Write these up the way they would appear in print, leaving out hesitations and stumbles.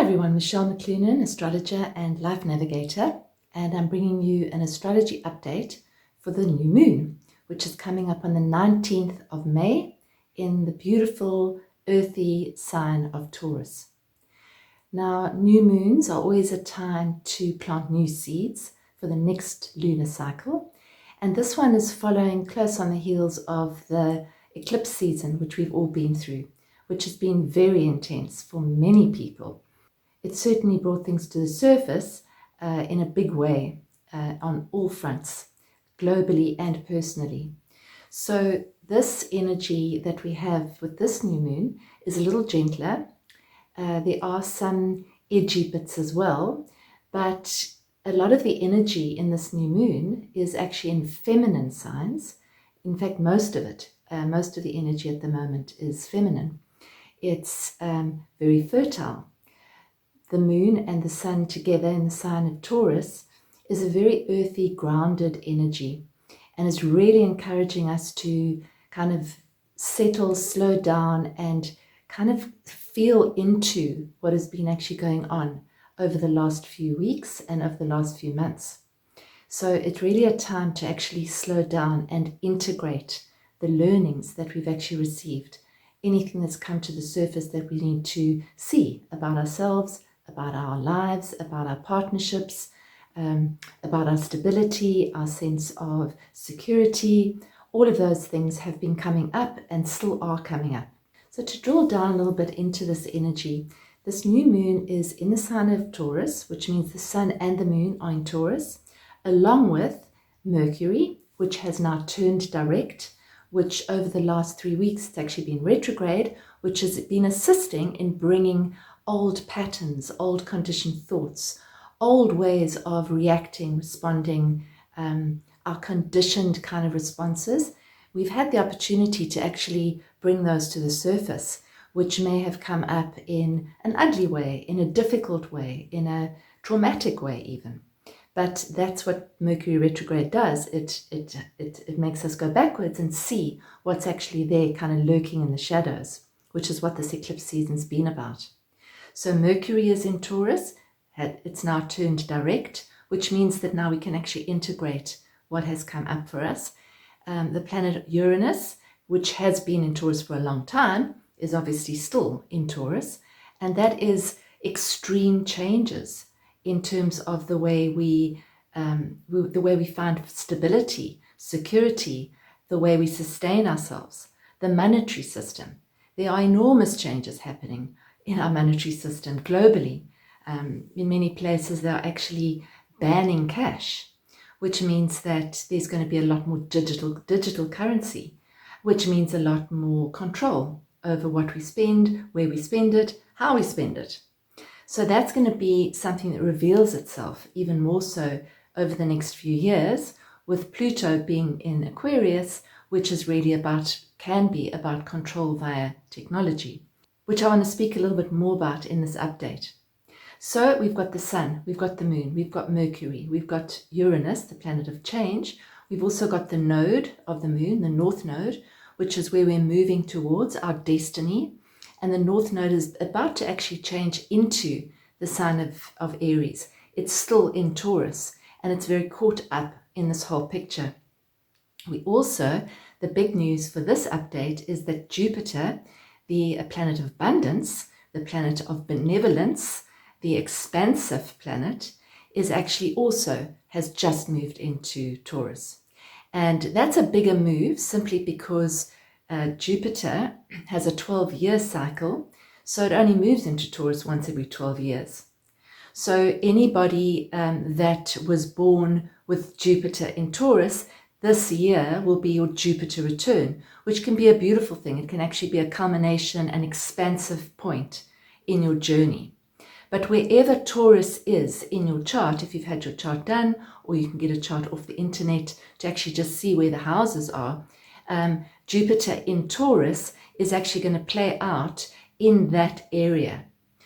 everyone, Michelle McClunan, astrologer and life navigator, and I'm bringing you an astrology update for the new moon, which is coming up on the 19th of May in the beautiful earthy sign of Taurus. Now, new moons are always a time to plant new seeds for the next lunar cycle, and this one is following close on the heels of the eclipse season, which we've all been through, which has been very intense for many people. It certainly brought things to the surface in a big way on all fronts, globally and personally. So this energy that we have with this new moon is a little gentler. There are some edgy bits as well, but a lot of the energy in this new moon is actually in feminine signs. In fact, most of it, most of the energy at the moment is feminine. It's very fertile. The moon and the sun together in the sign of Taurus is a very earthy, grounded energy, and is really encouraging us to kind of settle, slow down, and kind of feel into what has been actually going on over the last few weeks and over the last few months. So it's really a time to actually slow down and integrate the learnings that we've actually received, anything that's come to the surface that we need to see about ourselves, about our lives, about our partnerships, about our stability, our sense of security. All of those things have been coming up and still are coming up. So to drill down a little bit into this energy, this new moon is in the sign of Taurus, which means the sun and the moon are in Taurus, along with Mercury, which has now turned direct, which over the last 3 weeks it's actually been retrograde, which has been assisting in bringing old patterns, old conditioned thoughts, old ways of reacting, responding, our conditioned kind of responses. We've had the opportunity to actually bring those to the surface, which may have come up in an ugly way, in a difficult way, in a traumatic way even. But that's what Mercury retrograde does. It makes us go backwards and see what's actually there kind of lurking in the shadows, which is what this eclipse season's been about. So Mercury is in Taurus. It's now turned direct, which means that now we can actually integrate what has come up for us. The planet Uranus, which has been in Taurus for a long time, is obviously still in Taurus, and that is extreme changes in terms of the way we find stability, security, the way we sustain ourselves, the monetary system. There are enormous changes happening in our monetary system globally. In many places, they're actually banning cash, which means that there's going to be a lot more digital currency, which means a lot more control over what we spend, where we spend it, how we spend it. So that's going to be something that reveals itself even more so over the next few years, with Pluto being in Aquarius, which is really can be about control via technology, which I want to speak a little bit more about in this update. So we've got the sun, we've got the moon, we've got Mercury, we've got Uranus, the planet of change. We've also got the node of the moon, the north node, which is where we're moving towards our destiny. And the north node is about to actually change into the sign of Aries. It's still in Taurus, and it's very caught up in this whole picture. We also, the big news for this update is that Jupiter, the planet of abundance, the planet of benevolence, the expansive planet, is actually also has just moved into Taurus. And that's a bigger move simply because Jupiter has a 12-year cycle, so it only moves into Taurus once every 12 years. So anybody that was born with Jupiter in Taurus, this year will be your Jupiter return, which can be a beautiful thing. It can actually be a culmination, an expansive point in your journey. But wherever Taurus is in your chart, if you've had your chart done, or you can get a chart off the internet to actually just see where the houses are, Jupiter in Taurus is actually going to play out in that area.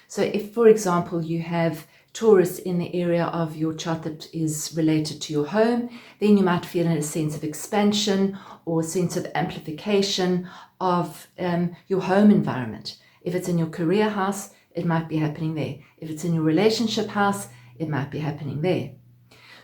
So if, for example, you have Taurus in the area of your chart that is related to your home, then you might feel a sense of expansion or a sense of amplification of your home environment. If it's in your career house, it might be happening there. If it's in your relationship house, it might be happening there.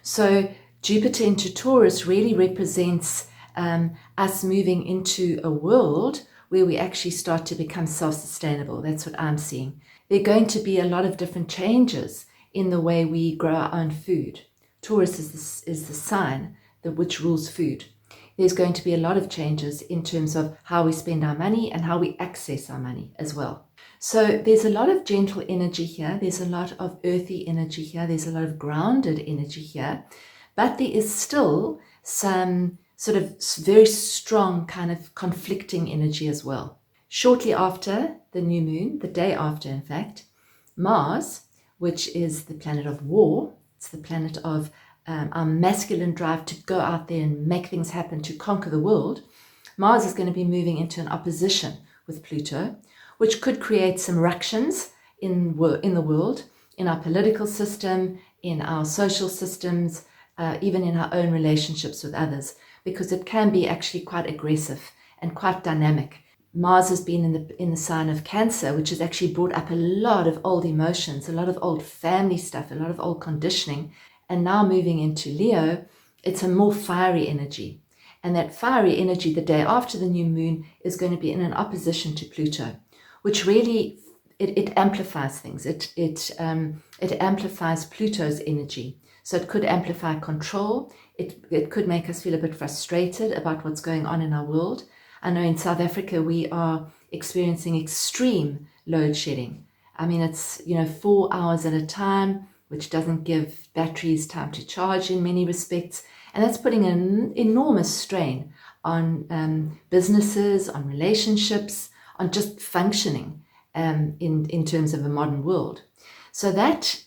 So Jupiter into Taurus really represents us moving into a world where we actually start to become self-sustainable. That's what I'm seeing. There are going to be a lot of different changes in the way we grow our own food. Taurus is the sign which rules food. There's going to be a lot of changes in terms of how we spend our money and how we access our money as well. So there's a lot of gentle energy here. There's a lot of earthy energy here. There's a lot of grounded energy here. But there is still some sort of very strong kind of conflicting energy as well. Shortly after the new moon, the day after in fact, Mars, which is the planet of war, it's the planet of our masculine drive to go out there and make things happen, to conquer the world, Mars is going to be moving into an opposition with Pluto, which could create some ructions in the world, in our political system, in our social systems, even in our own relationships with others, because it can be actually quite aggressive and quite dynamic. Mars has been in the sign of Cancer, which has actually brought up a lot of old emotions, a lot of old family stuff, a lot of old conditioning. And now moving into Leo, it's a more fiery energy. And that fiery energy the day after the new moon is going to be in an opposition to Pluto, which really, it amplifies things. It amplifies Pluto's energy. So it could amplify control. It could make us feel a bit frustrated about what's going on in our world. I know in South Africa, we are experiencing extreme load shedding. I mean, it's, 4 hours at a time, which doesn't give batteries time to charge in many respects. And that's putting an enormous strain on businesses, on relationships, on just functioning in terms of a modern world. So that,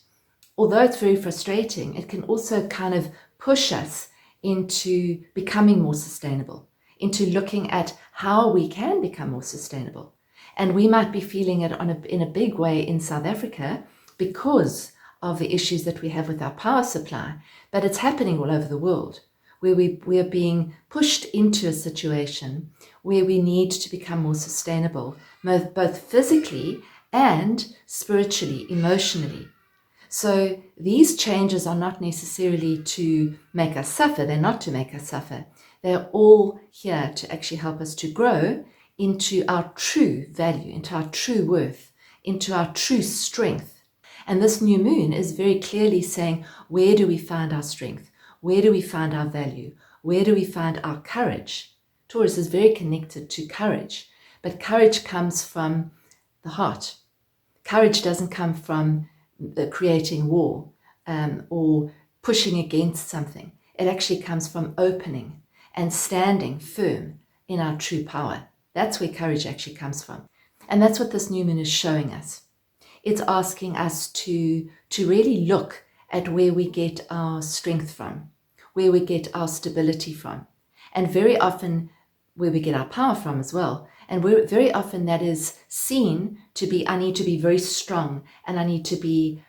although it's very frustrating, it can also kind of push us into becoming more sustainable, into looking at how we can become more sustainable. And we might be feeling it in a big way in South Africa because of the issues that we have with our power supply, but it's happening all over the world, where we are being pushed into a situation where we need to become more sustainable, both physically and spiritually, emotionally. So these changes are not necessarily to make us suffer. They're not to make us suffer. They're all here to actually help us to grow into our true value, into our true worth, into our true strength. And this new moon is very clearly saying, where do we find our strength? Where do we find our value? Where do we find our courage? Taurus is very connected to courage, but courage comes from the heart. Courage doesn't come from creating war or pushing against something. It actually comes from opening and standing firm in our true power. That's where courage actually comes from. And that's what this new moon is showing us. It's asking us to really look at where we get our strength from, where we get our stability from, and very often where we get our power from as well. And very often that is seen to be, I need to be very strong and I need to be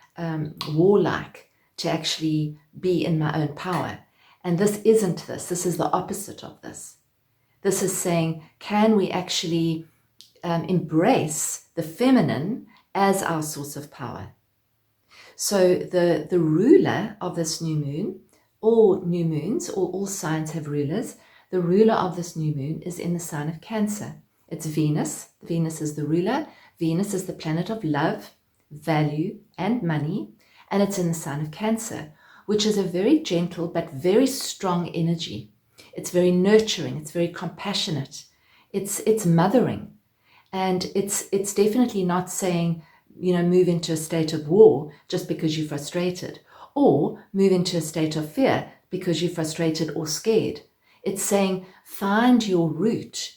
warlike to actually be in my own power. And this isn't this. This is the opposite of this. This is saying, can we actually embrace the feminine as our source of power? So the ruler of this new moon, all new moons, all signs have rulers. The ruler of this new moon is in the sign of Cancer. It's Venus. Venus is the ruler. Venus is the planet of love, value, and money. And it's in the sign of Cancer, which is a very gentle but very strong energy. It's very nurturing. It's very compassionate. It's mothering. And it's definitely not saying, move into a state of war just because you're frustrated, or move into a state of fear because you're frustrated or scared. It's saying, find your root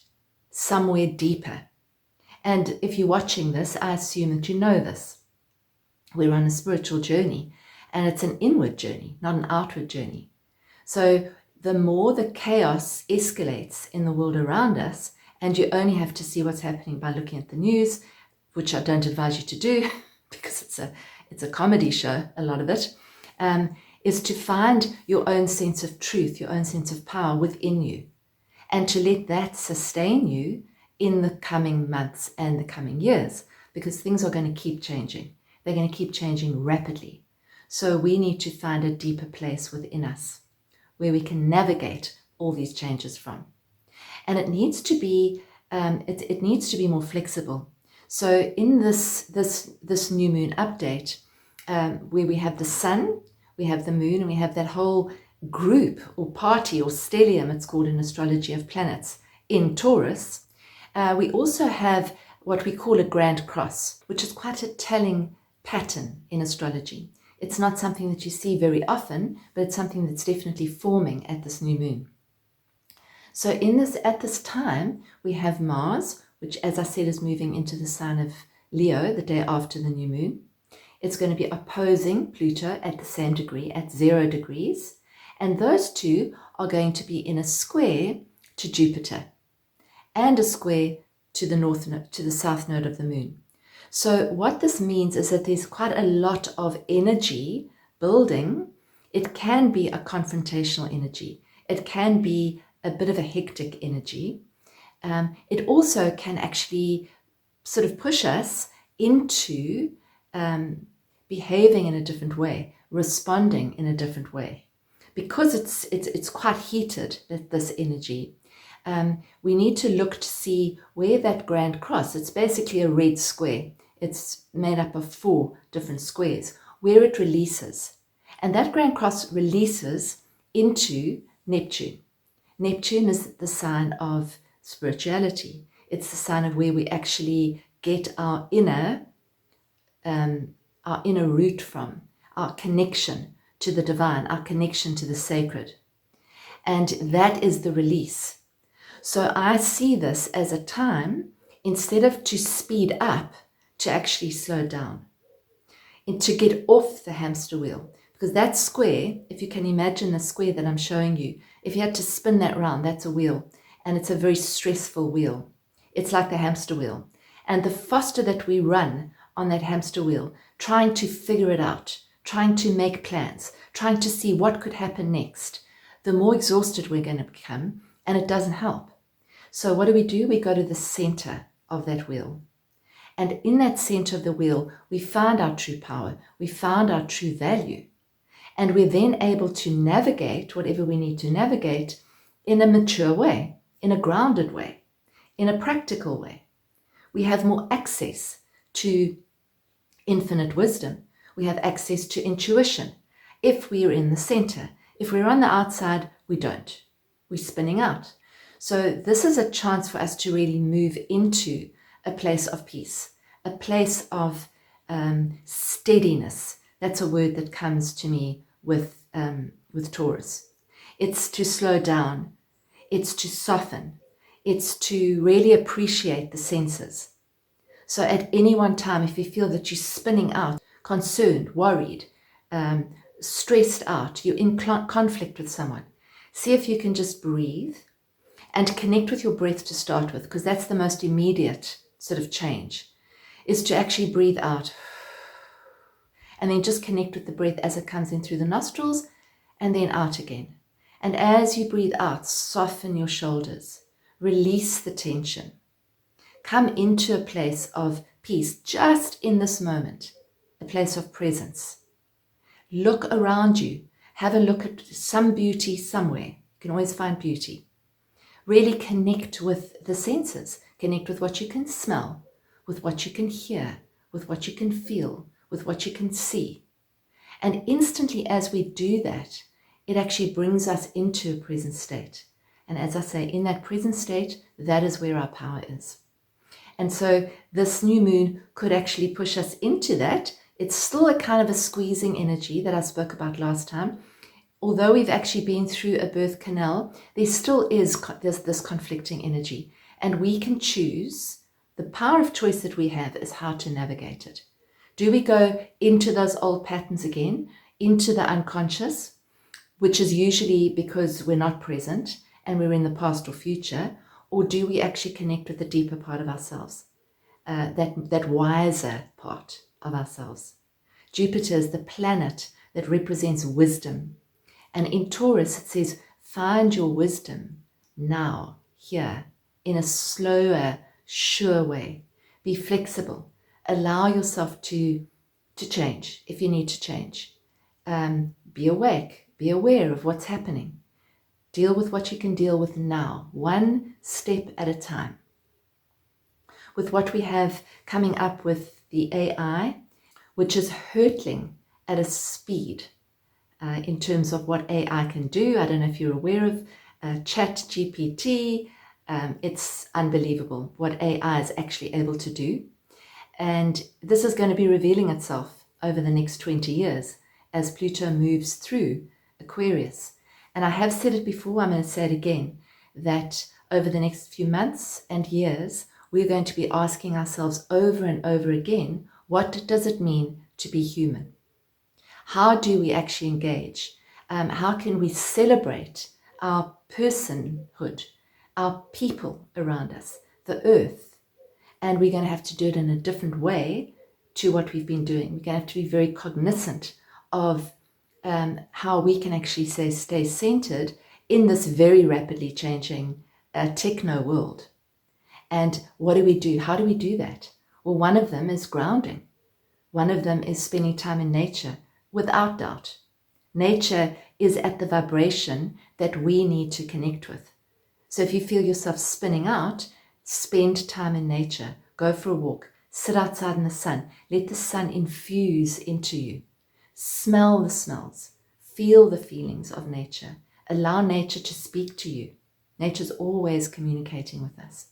somewhere deeper. And if you're watching this, I assume that you know this. We're on a spiritual journey, and it's an inward journey, not an outward journey. So the more the chaos escalates in the world around us, and you only have to see what's happening by looking at the news, which I don't advise you to do because it's a comedy show, a lot of it, is to find your own sense of truth, your own sense of power within you, and to let that sustain you in the coming months and the coming years. because things are going to keep changing. They're going to keep changing rapidly. So we need to find a deeper place within us where we can navigate all these changes from. And it needs to be it needs to be more flexible. So in this new moon update, where we have the sun, we have the moon, and we have that whole group or party or stellium, it's called in astrology, of planets in Taurus, we also have what we call a grand cross, which is quite a telling pattern in astrology. It's not something that you see very often, but it's something that's definitely forming at this new moon. So at this time, we have Mars, which, as I said, is moving into the sign of Leo the day after the new moon. It's going to be opposing Pluto at the same degree, at 0 degrees. And those two are going to be in a square to Jupiter and a square to the south node of the moon. So what this means is that there's quite a lot of energy building. It can be a confrontational energy. It can be a bit of a hectic energy. It also can actually sort of push us into behaving in a different way, responding in a different way. Because it's quite heated, this energy, we need to look to see where that grand cross, it's basically a red square. It's made up of 4 different squares, where it releases. And that grand cross releases into Neptune. Neptune is the sign of spirituality. It's the sign of where we actually get our inner root from, our connection to the divine, our connection to the sacred. And that is the release. So I see this as a time, instead of to speed up, to actually slow down and to get off the hamster wheel. Because that square, if you can imagine the square that I'm showing you, if you had to spin that round, that's a wheel. And it's a very stressful wheel. It's like the hamster wheel. And the faster that we run on that hamster wheel, trying to figure it out, trying to make plans, trying to see what could happen next, the more exhausted we're going to become, and it doesn't help. So what do? We go to the center of that wheel. And in that center of the wheel, we found our true power. We found our true value. And we're then able to navigate whatever we need to navigate in a mature way, in a grounded way, in a practical way. We have more access to infinite wisdom. We have access to intuition. If we're in the center, if we're on the outside, we don't. We're spinning out. So this is a chance for us to really move into a place of peace, a place of steadiness. That's a word that comes to me with Taurus. It's to slow down. It's to soften. It's to really appreciate the senses. So at any one time, if you feel that you're spinning out, concerned, worried, stressed out, you're in conflict with someone, see if you can just breathe and connect with your breath to start with, because that's the most immediate sort of change, is to actually breathe out and then just connect with the breath as it comes in through the nostrils and then out again. And as you breathe out, soften your shoulders, release the tension, come into a place of peace just in this moment, a place of presence. Look around you, have a look at some beauty somewhere. You can always find beauty. Really connect with the senses, connect with what you can smell, with what you can hear, with what you can feel, with what you can see. And instantly as we do that, it actually brings us into a present state. And as I say, in that present state, that is where our power is. And so this new moon could actually push us into that. It's still a kind of a squeezing energy that I spoke about last time. Although we've actually been through a birth canal, there still is this conflicting energy. And we can choose, the power of choice that we have is how to navigate it. Do we go into those old patterns again, into the unconscious, which is usually because we're not present and we're in the past or future, or do we actually connect with the deeper part of ourselves, that wiser part of ourselves? Jupiter is the planet that represents wisdom. And in Taurus, it says, find your wisdom now, here, in a slower, sure way. Be flexible. allow yourself to change if you need to change. Be awake, be aware of what's happening. Deal with what you can deal with now, one step at a time. With what we have coming up with the AI, which is hurtling at a speed in terms of what AI can do. I don't know if you're aware of ChatGPT. It's unbelievable what AI is actually able to do. And this is going to be revealing itself over the next 20 years as Pluto moves through Aquarius. And I have said it before, I'm going to say it again, that over the next few months and years, we're going to be asking ourselves over and over again, what does it mean to be human? How do we actually engage? How can we celebrate our personhood, our people around us, the earth? And we're going to have to do it in a different way to what we've been doing. We're going to have to be very cognizant of how we can actually stay centered in this very rapidly changing techno world. And what do we do? How do we do that? Well, one of them is grounding. One of them is spending time in nature, without doubt. Nature is at the vibration that we need to connect with. So if you feel yourself spinning out, spend time in nature. Go for a walk. Sit outside in the sun. Let the sun infuse into you. Smell the smells. Feel the feelings of nature. Allow nature to speak to you. Nature's always communicating with us.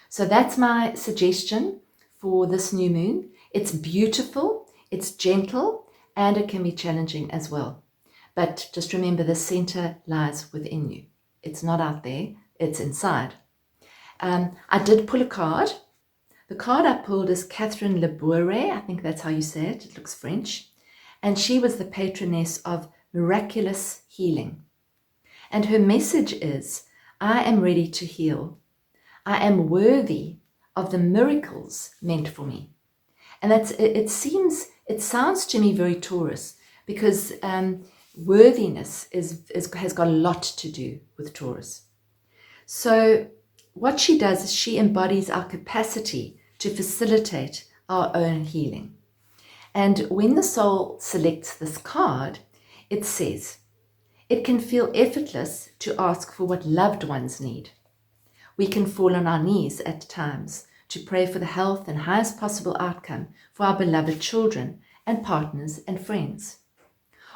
So that's my suggestion for this new moon. It's beautiful, it's gentle, and it can be challenging as well. But just remember, the center lies within you. It's not out there, it's inside. I did pull a card. The card I pulled is Catherine Laboure. I think that's how you say it. It looks French. And she was the patroness of miraculous healing. And her message is, I am ready to heal. I am worthy of the miracles meant for me. And it sounds to me very Taurus, because worthiness has got a lot to do with Taurus. So what she does is she embodies our capacity to facilitate our own healing. And when the soul selects this card, it says, it can feel effortless to ask for what loved ones need. We can fall on our knees at times to pray for the health and highest possible outcome for our beloved children and partners and friends.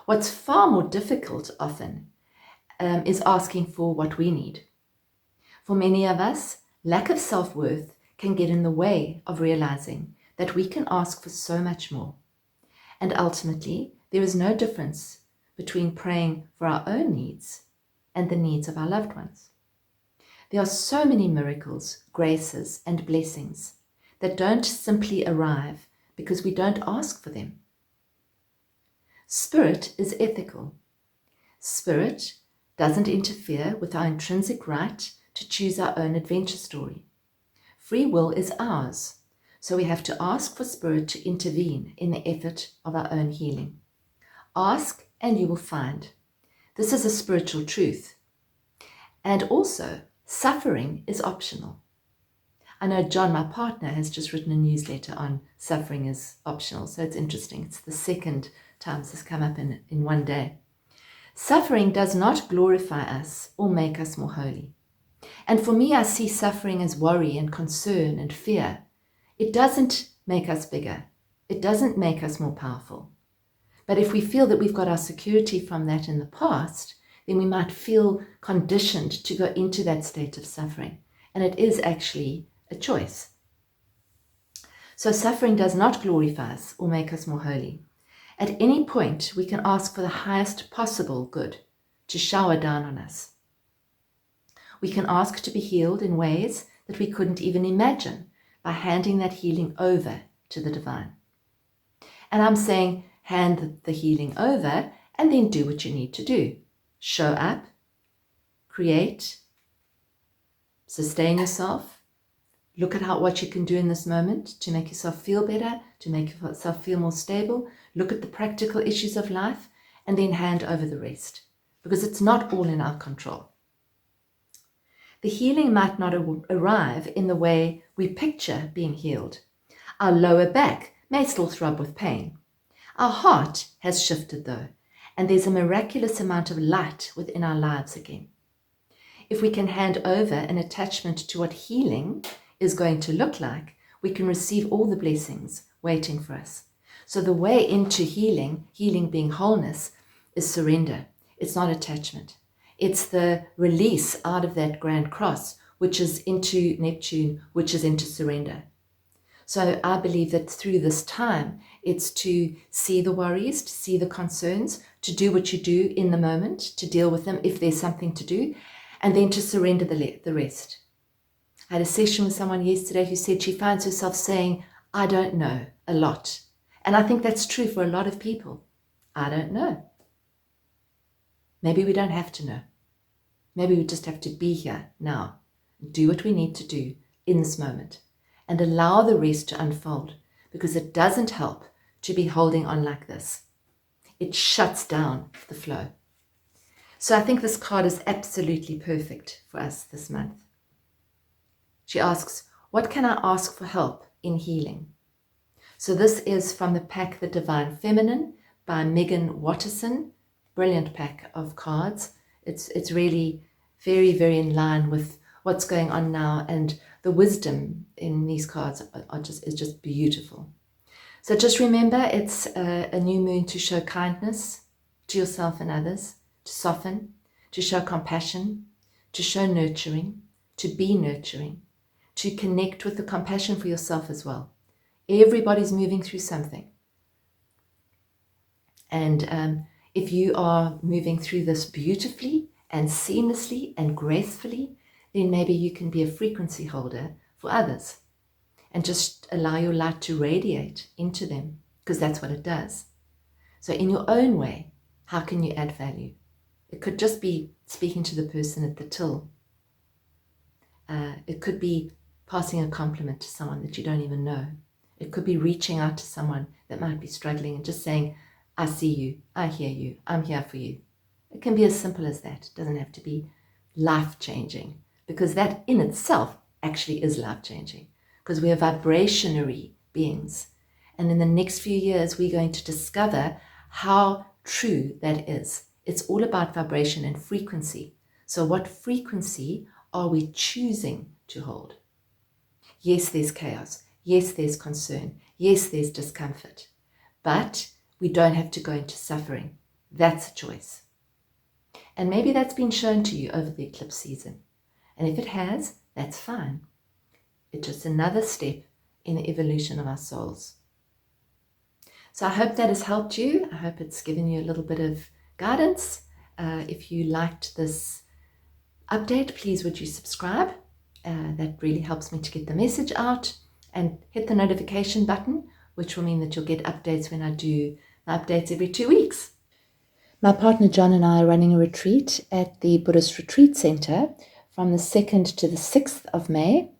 What's far more difficult often is asking for what we need. For many of us, lack of self-worth can get in the way of realizing that we can ask for so much more. And ultimately, there is no difference between praying for our own needs and the needs of our loved ones. There are so many miracles, graces, and blessings that don't simply arrive because we don't ask for them. Spirit is ethical. Spirit doesn't interfere with our intrinsic right to choose our own adventure story. Free will is ours, so we have to ask for Spirit to intervene in the effort of our own healing. Ask and you will find. This is a spiritual truth. And also, suffering is optional. I know John, my partner, has just written a newsletter on suffering is optional, so it's interesting. It's the second time this has come up in one day. Suffering does not glorify us or make us more holy. And for me, I see suffering as worry and concern and fear. It doesn't make us bigger. It doesn't make us more powerful. But if we feel that we've got our security from that in the past, then we might feel conditioned to go into that state of suffering. And it is actually a choice. So suffering does not glorify us or make us more holy. At any point, we can ask for the highest possible good to shower down on us. We can ask to be healed in ways that we couldn't even imagine by handing that healing over to the divine. And I'm saying hand the healing over and then do what you need to do. Show up, create, sustain yourself, look at what you can do in this moment to make yourself feel better, to make yourself feel more stable, look at the practical issues of life, and then hand over the rest, because it's not all in our control. The healing might not arrive in the way we picture being healed. Our lower back may still throb with pain. Our heart has shifted though, and there's a miraculous amount of light within our lives again. If we can hand over an attachment to what healing is going to look like, we can receive all the blessings waiting for us. So the way into healing, healing being wholeness, is surrender. It's not attachment. It's the release out of that grand cross, which is into Neptune, which is into surrender. So I believe that through this time, it's to see the worries, to see the concerns, to do what you do in the moment, to deal with them if there's something to do, and then to surrender the rest. I had a session with someone yesterday who said she finds herself saying, I don't know, a lot. And I think that's true for a lot of people. I don't know. Maybe we don't have to know. Maybe we just have to be here now, do what we need to do in this moment, and allow the rest to unfold, because it doesn't help to be holding on like this. It shuts down the flow. So I think this card is absolutely perfect for us this month. She asks, what can I ask for help in healing? So this is from the pack The Divine Feminine by Megan Watterson. Brilliant pack of cards. It's really very, very in line with what's going on now, and the wisdom in these cards is just beautiful. So just remember, it's a new moon to show kindness to yourself and others, to soften, to show compassion, to show nurturing, to be nurturing, to connect with the compassion for yourself as well. Everybody's moving through something. And if you are moving through this beautifully and seamlessly and gracefully, then maybe you can be a frequency holder for others and just allow your light to radiate into them, because that's what it does. So in your own way, how can you add value? It could just be speaking to the person at the till. It could be passing a compliment to someone that you don't even know. It could be reaching out to someone that might be struggling and just saying, I see you, I hear you, I'm here for you. It can be as simple as that. It doesn't have to be life-changing, because that in itself actually is life-changing, because we are vibrationary beings. And in the next few years, we're going to discover how true that is. It's all about vibration and frequency. So what frequency are we choosing to hold? Yes, there's chaos. Yes, there's concern. Yes, there's discomfort. But we don't have to go into suffering. That's a choice. And maybe that's been shown to you over the eclipse season. And if it has, that's fine. It's just another step in the evolution of our souls. So I hope that has helped you. I hope it's given you a little bit of guidance. If you liked this update, please would you subscribe? That really helps me to get the message out. And hit the notification button, which will mean that you'll get updates when I do my updates every 2 weeks. My partner John and I are running a retreat at the Buddhist Retreat Center from the 2nd to the 6th of May,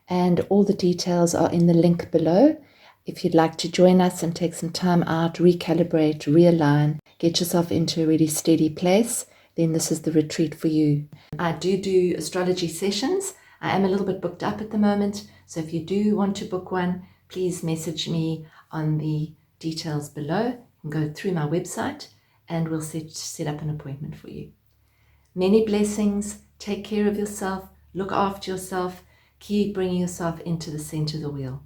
and all the details are in the link below. If you'd like to join us and take some time out, recalibrate, realign, get yourself into a really steady place, then this is the retreat for you. I do astrology sessions. I am a little bit booked up at the moment, so if you do want to book one, please message me on the details below. You can go through my website and we'll set up an appointment for you. Many blessings. Take care of yourself. Look after yourself. Keep bringing yourself into the center of the wheel.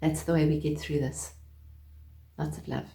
That's the way we get through this. Lots of love.